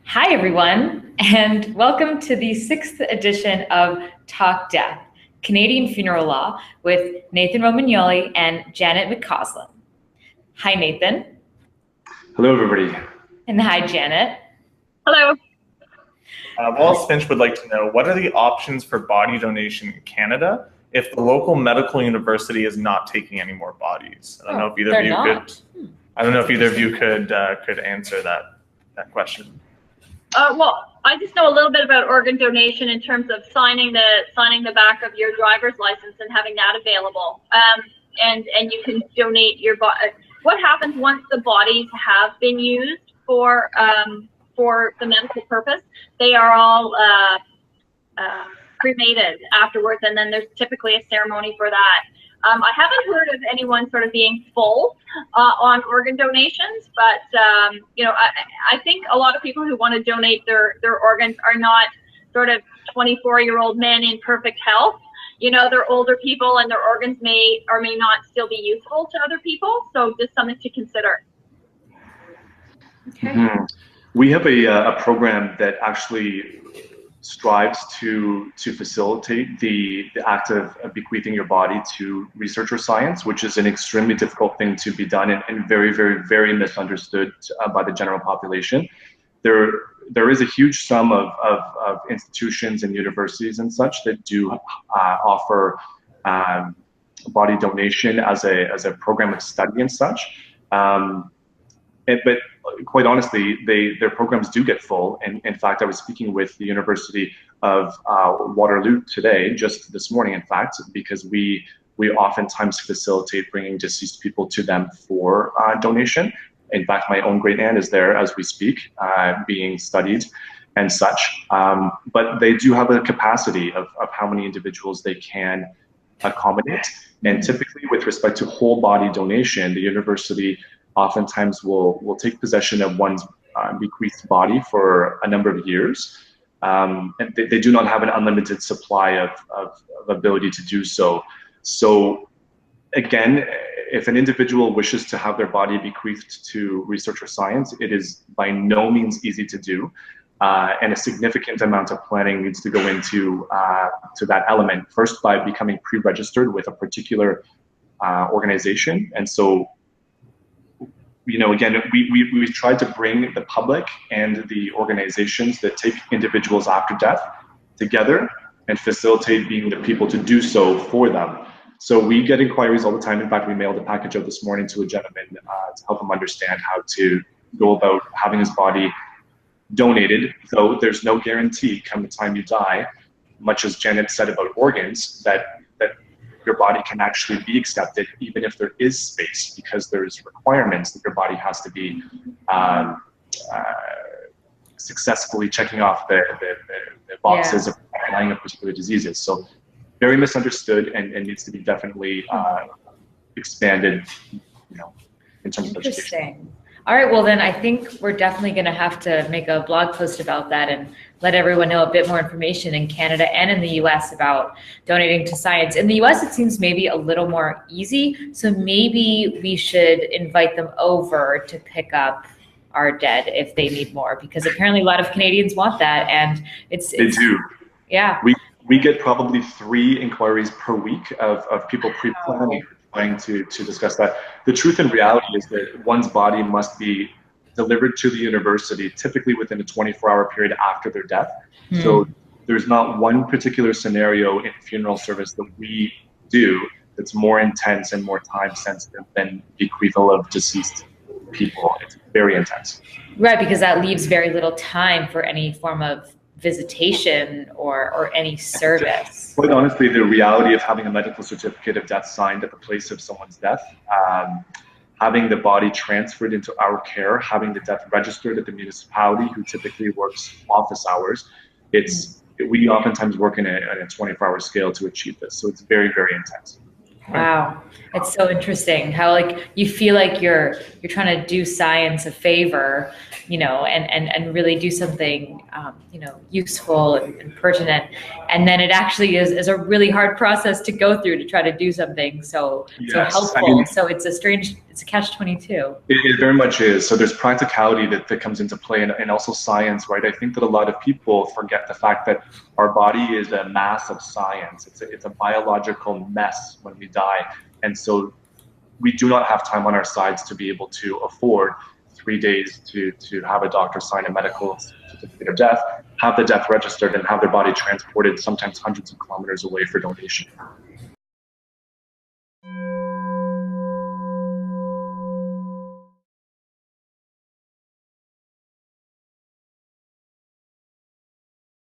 Hi, everyone, and welcome to the 6th edition of Talkdeath, Canadian Funeral Law with Nathan Romagnoli and Janet McCausland. Hi, Nathan. Hello, everybody. And hi, Janet. Hello. Wallace Finch would like to know, what are the options for body donation in Canada if the local medical university is not taking any more bodies? I don't know if either of you could. I don't know if either of you could answer that question. Well, I just know a little bit about organ donation in terms of signing the back of your driver's license and having that available. And you can donate your body. What happens once the bodies have been used for the medical purpose? They are all cremated afterwards, and then there's typically a ceremony for that. I haven't heard of anyone sort of being full on organ donations, but I think a lot of people who want to donate their organs are not sort of 24-year-old men in perfect health. You know, they're older people, and their organs may or may not still be useful to other people. So just something to consider. Okay. Mm-hmm. We have a program that actually strives to facilitate the act of bequeathing your body to research or science, which is an extremely difficult thing to be done and very, very, very misunderstood by the general population. There is a huge sum of institutions and universities and such that do offer body donation as a program of study and such. But quite honestly, their programs do get full. And in fact, I was speaking with the University of Waterloo today, just this morning, in fact, because we oftentimes facilitate bringing deceased people to them for donation. In fact, my own great aunt is there as we speak, being studied and such. But they do have a capacity of how many individuals they can accommodate. And typically, with respect to whole body donation, the university oftentimes will take possession of one's bequeathed body for a number of years. And they do not have an unlimited supply of ability to do so. So again, if an individual wishes to have their body bequeathed to research or science, it is by no means easy to do. And a significant amount of planning needs to go into to that element, first by becoming pre-registered with a particular organization. And so, you know, again, we tried to bring the public and the organizations that take individuals after death together and facilitate being the people to do so for them. So we get inquiries all the time. In fact, we mailed a package out this morning to a gentleman to help him understand how to go about having his body donated, though there's no guarantee come the time you die, much as Janet said about organs, that your body can actually be accepted even if there is space, because there's requirements that your body has to be successfully checking off the boxes of dying of particular diseases. So very misunderstood and needs to be definitely expanded, you know, in terms of education. All right, well then I think we're definitely going to have to make a blog post about that and let everyone know a bit more information in Canada and in the US about donating to science. In the US, it seems maybe a little more easy, so maybe we should invite them over to pick up our dead if they need more, because apparently a lot of Canadians want that, and they do. Yeah. We get probably 3 inquiries per week of people pre-planning. Trying to discuss that. The truth and reality is that one's body must be delivered to the university typically within a 24-hour period after their death. So there's not one particular scenario in funeral service that we do that's more intense and more time sensitive than bequeathal of deceased people. It's very intense. Right, because that leaves very little time for any form of visitation or any service. Quite honestly, the reality of having a medical certificate of death signed at the place of someone's death, having the body transferred into our care, having the death registered at the municipality who typically works office hours, we oftentimes work in a 24-hour scale to achieve this. So it's very, very intense. Wow. It's so interesting how like you feel like you're trying to do science a favor, and really do something useful and pertinent. And then it actually is a really hard process to go through to try to do something so Yes, helpful. So it's a catch-22. it very much is. So there's practicality that comes into play, and also science, right? I think that a lot of people forget the fact that our body is a mass of science. It's a biological mess when we die. And so we do not have time on our sides to be able to afford 3 days to have a doctor sign a medical certificate of death, have the death registered, and have their body transported sometimes hundreds of kilometers away for donation.